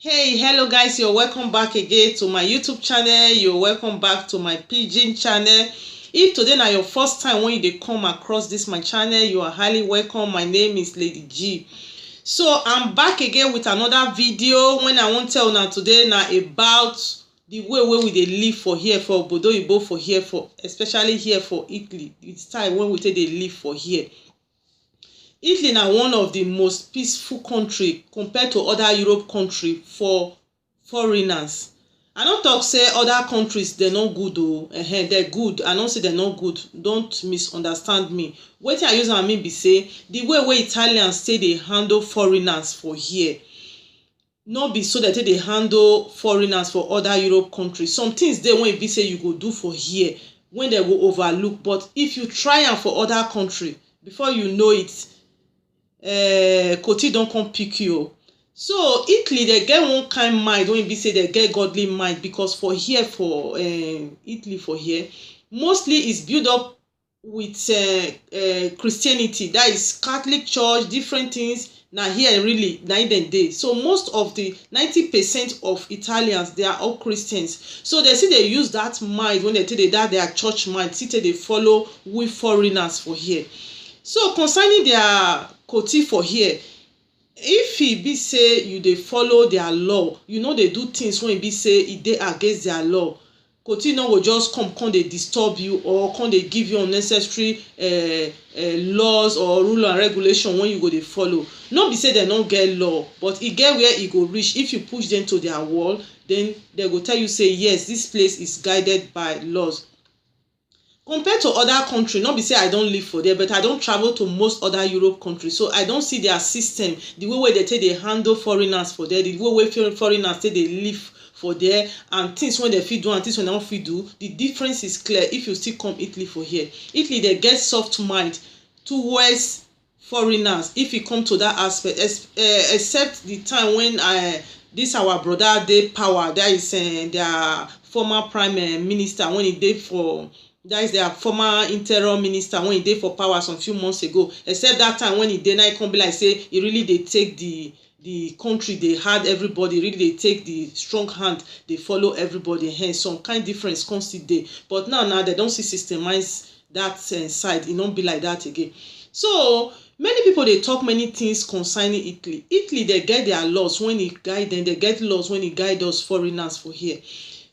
Hey, hello guys, you're welcome back again to my YouTube channel. You're welcome back to my pidgin channel. If today na your first time when you dey come across this my channel, you are highly welcome. My name is Lady G. So I'm back again with another video. When I wan tell una today na about the way we dey live for here for obodo oyibo, for here for especially here for Italy. It's time when we take dey live for here. Italy na one of the most peaceful country compared to other Europe country for foreigners. I no talk say other countries they no good o, they're good. I no say they're not good. Don't misunderstand me. Wetin I use am mean be say the way Italians say they handle foreigners for here, no be so that they handle foreigners for other Europe countries. Some things dey when be say you go do for here when they go overlook, but if you try am for other country, before you know it, Koti don come pick you. So Italy they get one kind mind when be say they get godly mind, because for here for Italy for here mostly is built up with Christianity, that is Catholic church, different things. Now here really na dem dey. So most of the 90% of Italians, they are all Christians. So they see they use that mind when they take that their church mind, see they follow we foreigners for here. So concerning their Koti for here, if e be say you dey follow their law, you know they do things when e be say e dey against their law, Koti no go just come dey disturb you or come dey give you unnecessary laws or rule and regulation when you go dey follow. No be say they no get law, but e get where e go reach. If you push them to their wall, then they go tell you say yes, this place is guided by laws. Compared to other countries, not be say I don't live for there, but I don't travel to most other Europe countries, so I don't see their system, the way they take they handle foreigners for there, the way foreigners take they live for there, and things when they fit do and things when they don't fit do. The difference is clear if you still come Italy for here. Italy they get soft mind towards foreigners if you come to that aspect, except the time when this our brother dey power, that is their former prime minister, when he dey for, that is their former interior minister, when he dey for power some few months ago. Except that time when he dey, now he come be like say he really dey take the country, they had everybody, really they take the strong hand, they follow everybody. Hence some kind difference come still dey, but now they don't see systemize that side. E no be like that again. So many people they talk many things concerning Italy. Italy they get their laws when e guide them, they get laws when e guide us foreigners for here.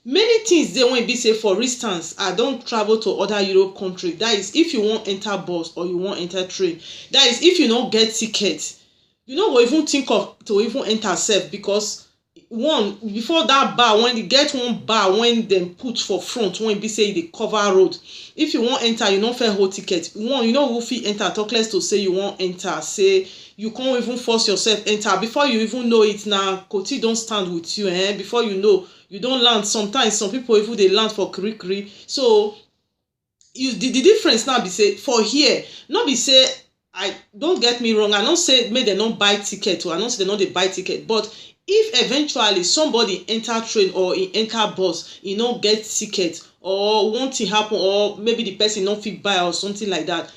Many things dey when be say, for instance, I don travel to other Europe country, that is if you wan enter bus or you wan enter train, that is if you no get ticket, you no go even think of to even enter sef, because one, before that bar, when you get one bar when dem put for front when be say e dey cover road, if you wan enter you no fit hold ticket. One, you no go fit enter, talk less to say you wan enter, say you can't even force yourself enter. Before you even know it, now Koti don stand with you, before you know, you don land. Sometimes some people even dey land for kirikiri. So you the difference now be say, for here no be say, I don't get me wrong, I no say make dem no buy ticket, or I no say dem no dey buy ticket, but if eventually somebody enter train or e enter bus, e no get ticket, or one thing happen, or maybe the person no fit buy or something like that,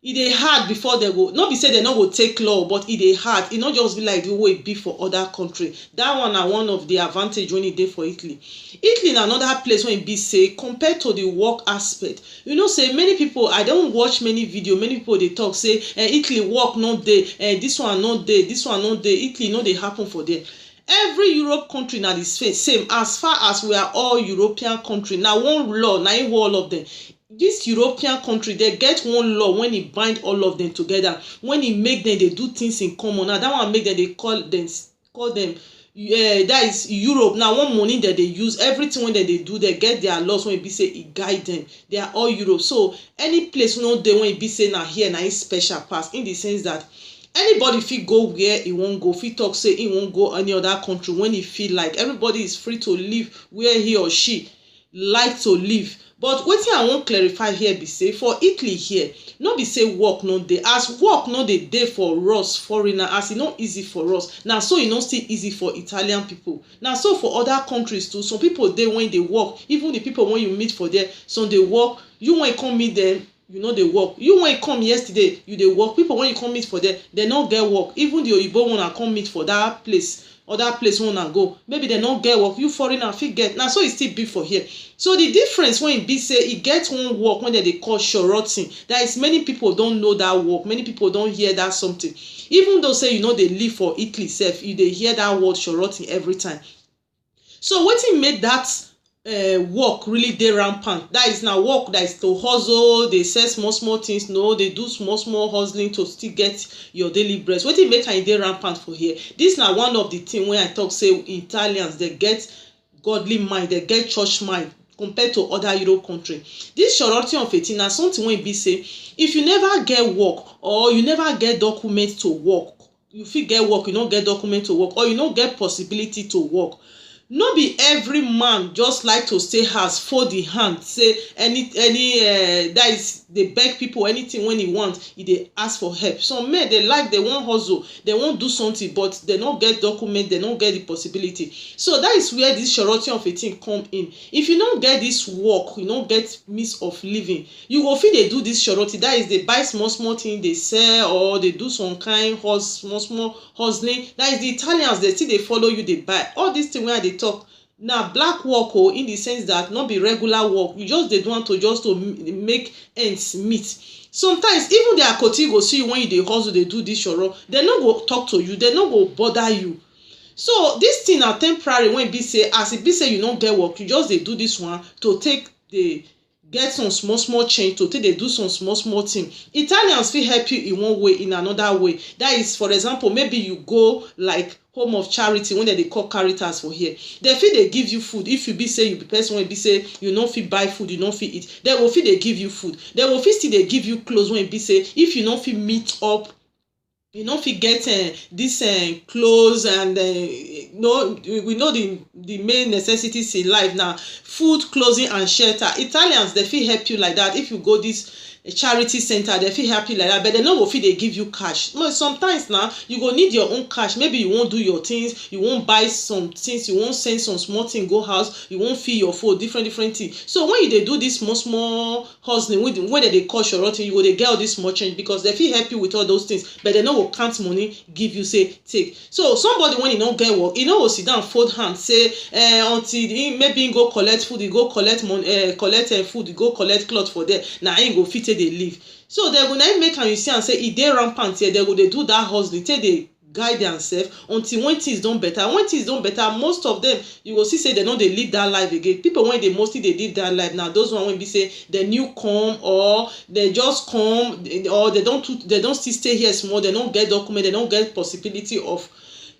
e dey hard before they go. No be say they no go take law, but e dey hard. E no just be like the way e be for other country. That one na one of the advantage when e dey for Italy. Italy na another place when e be say, compared to the work aspect, you know say many people, I don watch many video, many people dey talk say Italy work no dey, this one no dey, this one no dey, Italy no dey happen for there. Every Europe country na the same. As far as we are all European country, na one law na im all of them. This European country, they get one law when e bind all of them together, when e make them they do things in common. Now that one make them, they call them that is Europe. Now one money that they use, everything when they do, they get their laws when e be say e guide them. They are all Europe. So any place no dey when e be say na here na special pass, in the sense that anybody fit go where he won't go, fit talk say he won't go any other country when he feel like. Everybody is free to live where he or she like to live. But wetin I wan clarify here be say, for Italy here, no be say work no dey. As work no dey for us foreigner, as e no easy for us, na so e no still easy for Italian people. Na so for other countries too. Some people dey when they work, even the people when you meet for there, some dey work, you when you come meet them, you know dey work. You when you come yesterday you dey work. People when you come meet for there, they no get work. Even the oyibo una come meet for that place, other place wey una go, maybe they no get work. You foreigner fit get. Na so e still be for here. So the difference when e be say e get one work wey dem dey call shorotin. That is, many people don know that work, many people don hear that something. Even though say you no dey live for Italy sef, you dey hear that word shorotin every time. So wetin make that work really dey rampant? That is na work that is to hustle, dey sell small small things, no, dey do small small hustling to still get your daily bread. Wetin make am dey rampant for here? This na one of the thing wey I talk say Italians dey get godly mind, dey get church mind compared to other Europe country. This shorotin of 18 na something wey be say if you never get work or you never get document to work, you fit get work, you no get document to work, or you no get possibility to work. No be every man just like to stay house fold the hand say any that is dey beg people anything when he want, he dey ask for help. Some men dey like, they wan hustle, they wan do something, but they no get document, they no get the possibility. So that is where this shorotin of 18 come in. If you no get this work, you no get means of living, you go fit dey do this shorotin. That is, they buy small small thing, they sell, or they do some kind small small hustling. That is, the Italians, they still dey follow you, dey buy all these things wey I dey talk. Now black work, in the sense that not be regular work, you just dey do am to just to make ends meet. Sometimes even the akoti go see you when you dey hustle, dey do this shoro, they no go talk to you, they no go bother you. So this thing na temporary. When be say, as e be say you no get work, you just dey do this one to take the get some small small change, to take dey do some small small thing. Italians fit help you in one way, in another way. That is, for example, maybe you go like home of charity, when they call Caritas for here, they fit dey give you food. If you be say you be person wey be say you no fit buy food, you no fit eat, they go fit dey give you food. They go fit still dey give you clothes. When be say if you no fit meet up, you no fit get this clothes, and no, we know the main necessities in life now: food, clothing, and shelter. Italians, they fit help you like that. If you go this charity center, they fit help you like that, but they no go fit dey give you cash. No, sometimes now you go need your own cash. Maybe you wan do your things, you wan buy some things, you wan send some small thing go house, you wan feed your food, different things. So when you dey do this small small hustling, when they dey call shorotin, you go dey get all this small change, because they fit help you with all those things, but they no go count money give you, say take. So somebody when he no get work, he no go sit down fold hand say until maybe he go collect food, he go collect money, collect food, he go collect cloth for there, na him go fit take dey live. So they go na make am, you see am say e dey rampant here. They go dey do that hustling, take dey guide themselves until when things don better. When things don better, most of them you go see say they no dey live that life again. People when they mostly dey live that life now, those one wey be say the new come, or they just come, or they don still stay here small, they no get document, they no get possibility of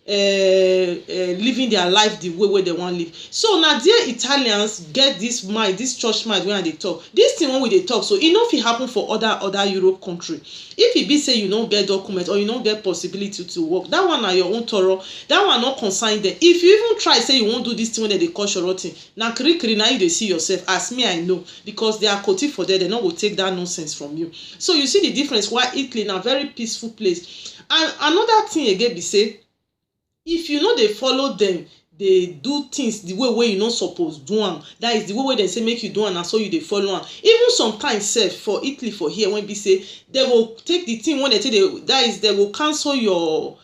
living their life the way they wan live. So na there Italians get this mind, this church mind when they talk. This thing when we dey talk, so e no fit happen for other Europe country. If e be say you no get document, or you no get possibility to work, that one na your own toro. That one no concern them. If you even try say you wan do this thing when they call shorotin, na kiri na you dey see yourself. As me, I know, because they are akoti for there, they no go take that nonsense from you. So you see the difference why Italy na very peaceful place. And another thing again be say, if you no dey follow them, dey do things the way you no suppose do am, that is the way they say make you do am, na so you dey follow am. Even sometimes sef for Italy for here, when be say they go take the thing when they take that is, they go cancel your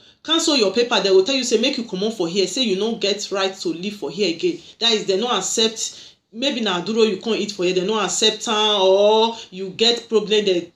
paper. They will tell you say make you comot for here, say you no get right to live for here again. That is, they no accept. Maybe na duro you can't eat for here, they no accept am, or you get problem, they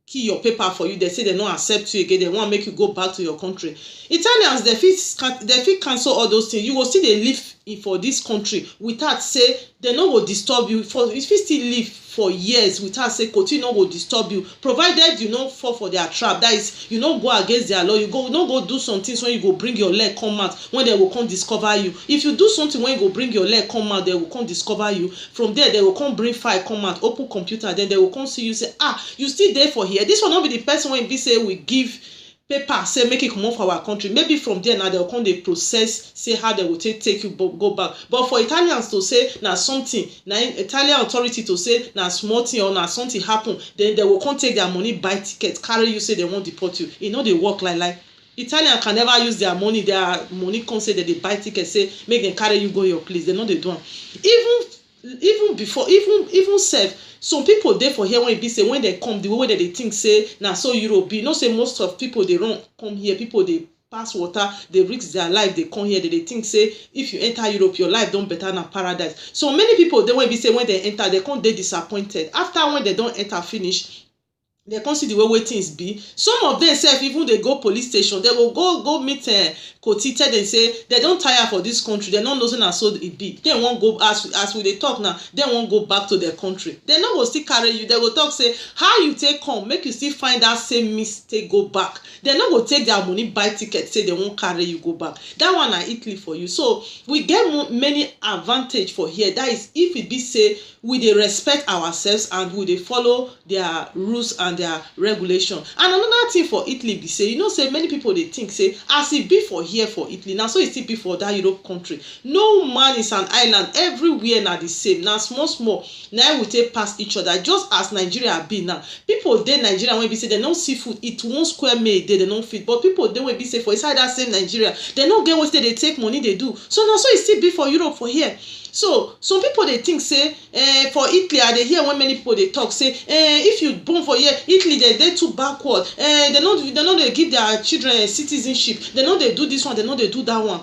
kill your paper for you, they say they no accept you again, they want make you go back to your country. Italians, they fit cancel all those things. You go still dey live for this country without say they no go disturb you. For you fit still live for years without say koti no go disturb you, provided you no fall for their trap. That is, you no go against their law. You no go do some things when you go bring your leg come out, when they will come discover you. If you do something when you go bring your leg come out, they will come discover you. From there, they will come bring file come out, open computer, then they will come see you, say you still there for here. This will not be the person when be say we give paper, say make it come off our country. Maybe from there now they'll come they process, say how they will take you go back. But for Italians to say now something, now Italian authority to say now small thing or now something happen, then they will come take their money, buy ticket, carry you, say they won't deport you. You know they work like Italian can never use their money come say that they buy ticket, say make them carry you go your place. They know they do. Even even before even sef some people dey for here when e be say when dem come the way wey dem dey think say na so Europe be, you know say most of people dey run come here, people dey pass water dey risk their life dey come here, dem dey think say if you enter Europe your life don better na paradise. So many people dey wey be say when dem enter dem come dey disappointed after when dem don enter finish dem come see the way things be. Some of them sef even dey go police station, dem go meet Koti, tell dem say dem don tire for this country, dem no know say na so e be, dem wan go as we dey talk now, dem wan go back to their country. Dem no go still carry you, dem go talk say how you take come make you still find that same mistake go back. Dem no go take their money buy ticket say dem wan carry you go back. That one na Italy for you. So we get many advantage for here. That is if e be say we dey respect ourselves and we dey follow their rules and their regulation. And another thing for Italy be say, you know say many people dey think say as e be for here for Italy na so e still be for that Europe country. No man is an island, everywhere na the same, na small small na we take pass each other. Just as Nigeria be now, people dey Nigeria wey be say dem no see food eat, one square meal dey dem no fit, but people dey wey be say for inside that same Nigeria dem no get wetin dey take money dey do. So na so e still be for Europe for here. So some people dey think say for Italy, I dey hear when many people dey talk say if you born for here Italy dem dey too backward, dem no dey give their children citizenship, dem no dey do this one, dem no dey do that one.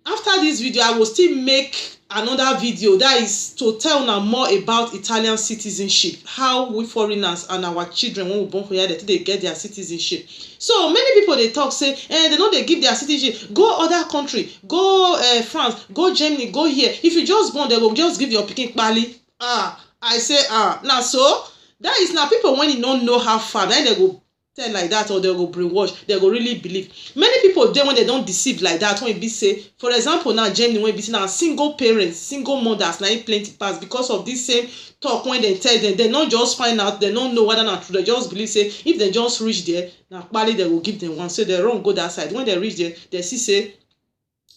After this video I will still make another video that is to tell una more about Italian citizenship, how we foreigners and our children when we born for here they get their citizenship. So many people dey talk say they no dey give their citizenship, go other country, go France, go Germany, go here, if you just born they go just give your pikin kpali. I say na so that is na people when you no know how far then they go tell like that, or they go brainwash, they go really believe. Many people dey when they don deceive like that, when e be say for example now Germany when e be say na single parents, single mothers na im plenty pass because of this same talk when dem tell dem, dem no just find out, dem no know whether na true, dem just believe say if dem just reach there na kpali dem go give dem one, so dem run go that side. When dem reach there dem see say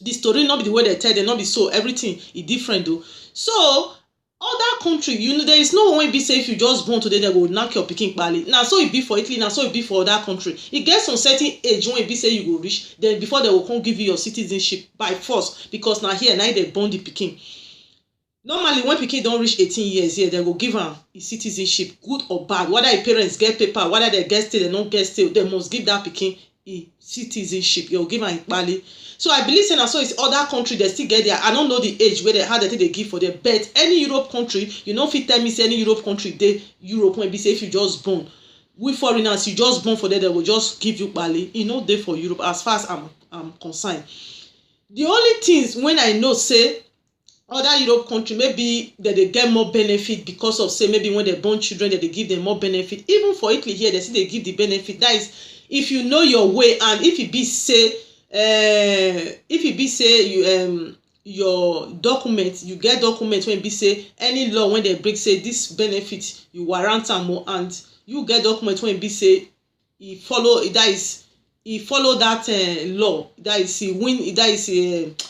the story no be the way dem tell dem, no be so, everything e different though. So other country, you know, there is no one be say if you just born today they go knock your pikin kpali. Na so e be for Italy, na so e be for other country. E get some certain age when e be say you go reach, then before they will come give you your citizenship by force, because na here na they born the pikin. Normally when pikin don reach 18 years here, they go give am his citizenship, good or bad, whether the parents get paper, whether they get still, they don't get still, they must give that pikin a citizenship. You give am kpali. So I believe say na so it's other country they still get there. I don't know the age where they how they give for them, but any Europe country, you know, fit tell me say any Europe country dey Europe when be say if you just born, we foreigners you just born for them, they will just give you kpali. You know dey for Europe as far as I'm concerned. The only things when I know say other Europe country maybe that they get more benefit because of say maybe when they born children that they give them more benefit. Even for Italy here they say they give the benefit. That is if you know your way, and if it be say you your documents, you get documents when be say any law when they break say this benefit you warrant am more, and you get documents when be say he follow that law, that is he win, that is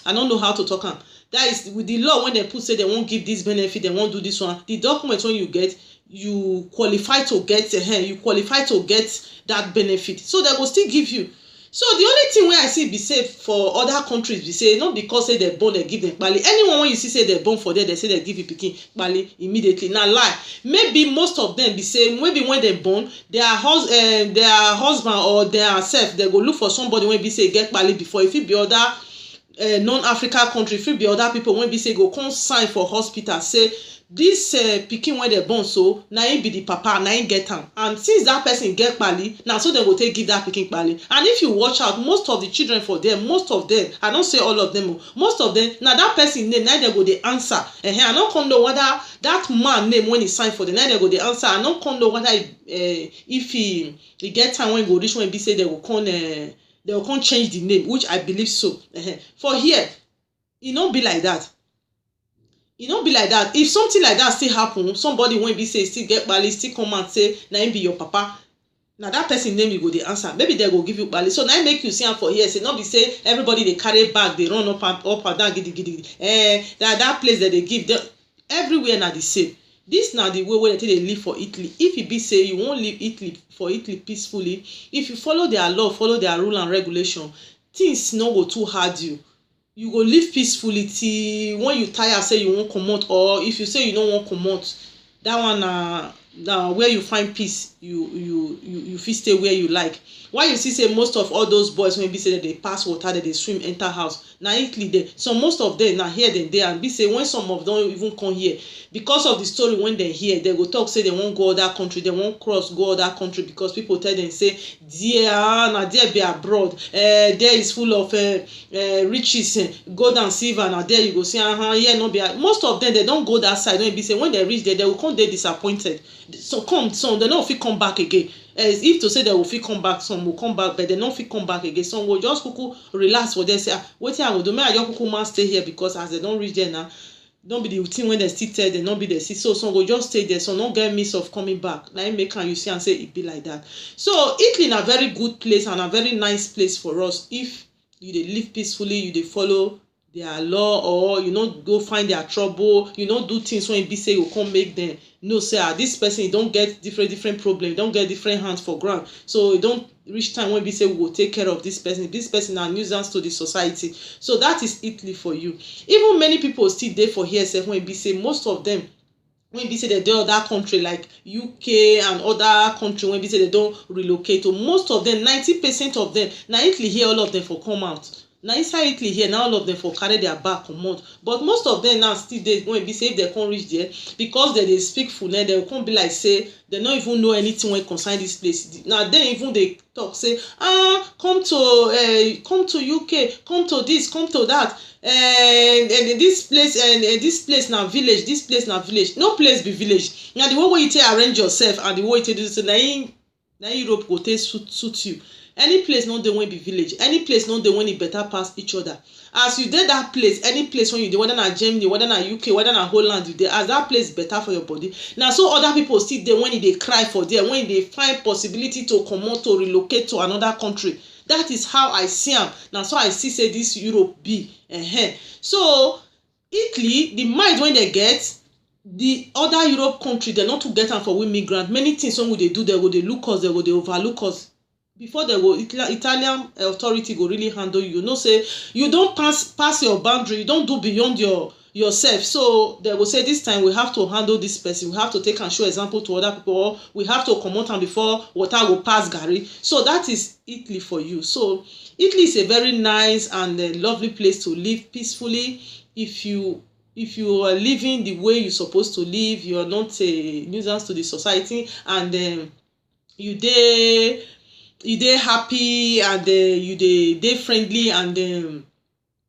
I don't know how to talk am. That is with the law when they put say they won't give this benefit, they won't do this one. The documents when you get, you qualify to get that benefit, so they will still give you. So the only thing wey I see be say for other countries be say not because say they born they give them kpali. Anyone when you see say they born for there they say they give you pikin kpali immediately. Na lie. Maybe most of them be say maybe when they born their husband or their self they go look for somebody when be say get kpali before. If it be other non-African country, if it be other people when be say go come sign for hospital say this pikin when they born so na him be the papa, na him get am, and since that person get kpali na so dem go take give that pikin kpali. And if you watch out, most of the children for them, most of them, I don't say all of them, most of them na that person name na dem go dey answer. I no come know whether that man name when he sign for them na dem go dey answer. I no come know whether if he get time when he go reach when be say they will come change the name, which I believe so. For here e no be like that. E no be like that. If something like that still happen, somebody when be say still get kpali, still come and say na him be your papa, na that person name you go dey answer. Maybe they go give you kpali. So na make you see am for here say no be say everybody dey carry bag dey run up and down gidi. That place that they give them, everywhere na the same. This na the way they live for Italy. If it be say you won't live Italy peacefully, if you follow their law, follow their rule and regulation, things no go too hard you. you go live peacefully till when you tire say you wan comot, or if you say you no wan comot, that one na where you find peace. You fit stay where you like. Why you see say most of all those boys wey be say dem dey pass water, dem dey swim enter house, na Italy dey. So most of them na here dem dey, and be say when some of them even come here, because of the story when dem hear, dem go talk say dem wan go other country, dem wan cross go other country, because people tell dem say there na there be abroad, there is full of riches, gold and silver, na there you go see here no be. Most of them dem don go that side wey be say when dem reach there, dem go come dey disappointed. Some dem no fit come back again. If to say dem go fit come back, some go come back, but dem no fit come back again. Some go just kuku relax for there, say wetin I go do, make I just kuku man stay here, because as dem don reach there now, don be the thing when dem still tell dem, no be dem see. So some go just stay there, some no get means of coming back. Na im make am you see am say e be like that. So Italy na very good place and a very nice place for us if you dey live peacefully, you dey follow their law, or you no go find their trouble, you no do things wey be say you come make them know say this person don get different problem, don get different hands for ground. So e don reach time when be say we go take care of this person na nuisance to the society. So that is Italy for you. Even many people still dey for here sef when be say most of them when be say dem dey other country like UK and other country when be say dem don relocate to. Most of them, 90% of them, na Italy here all of them for come out. Na inside Italy here na all of them for carry their bag comot. But most of them now still dey when be say if dem come reach there, because dem dey speak Fulani, dem come be like say dem no even know anything wey concern this place. Na dem even dey talk say come to UK, come to this, come to that, and this place na village, this place na village. No place be village. Na the way wey you take arrange yourself and the way you take do, so na Europe go take suit you. Any place no dey when be village, any place no dey when e better pass each other. As you dey that place, any place when you dey, whether na Germany, whether na UK, whether na Holland, you dey, as that place better for your body, na so other people still dey when e dey cry for there, when e dey find possibility to comot, to relocate to another country. That is how I see am. Na so I see say this Europe be. So Italy, the mind when they get, the other Europe country, they not to get am for we migrant. Many things when we dey do, they go dey look us, they go dey overlook us. Before they go, Italian authority go really handle you. You know say you don't pass your boundary, you don't do beyond yourself. So they will say this time we have to handle this person, we have to take and show example to other people, or we have to comot am before water go pass garri. So that is Italy for you. So Italy is a very nice and lovely place to live peacefully. If you are living the way you're supposed to live, you are not a nuisance to the society, and you dey happy, and you dey friendly, and you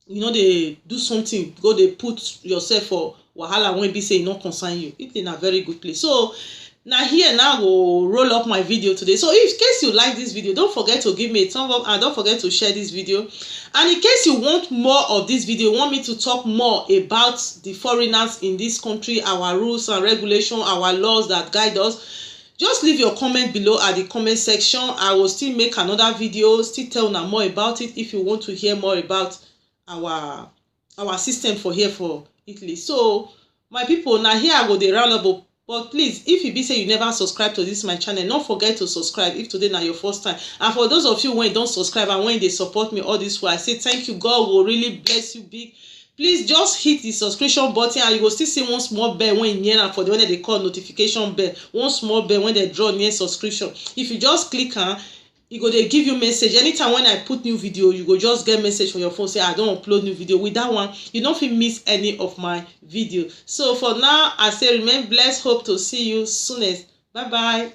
know they do something, go dey put yourself for wahala when be say e no concern you. Italy na very good place. So na here now I go roll up my video today. So in case you like this video, don't forget to give me a thumb up, and don't forget to share this video. And in case you want more of this video, want me to talk more about the foreigners in this country, our rules and regulations, our laws that guide us, just leave your comment below at the comment section. I will still make another video, still tell you more about it if you want to hear more about our system for here for Italy. So my people, now here I go dey round up. But please, if you be say you never subscribe to this my channel, don't forget to subscribe if today na your first time. And for those of you when don't subscribe and when they support me all this way, I say thank you. God will really bless you big. Please just hit the subscription button, and you go still see one small bell when near, and for the one that they call notification bell, one small bell when they draw near subscription. If you just click on, e go dey give you message anytime when I put new video. You go just get message for your phone say I don upload new video. With that one, you no fit miss any of my video. So for now, I say remain blessed, hope to see you soonest. Bye bye.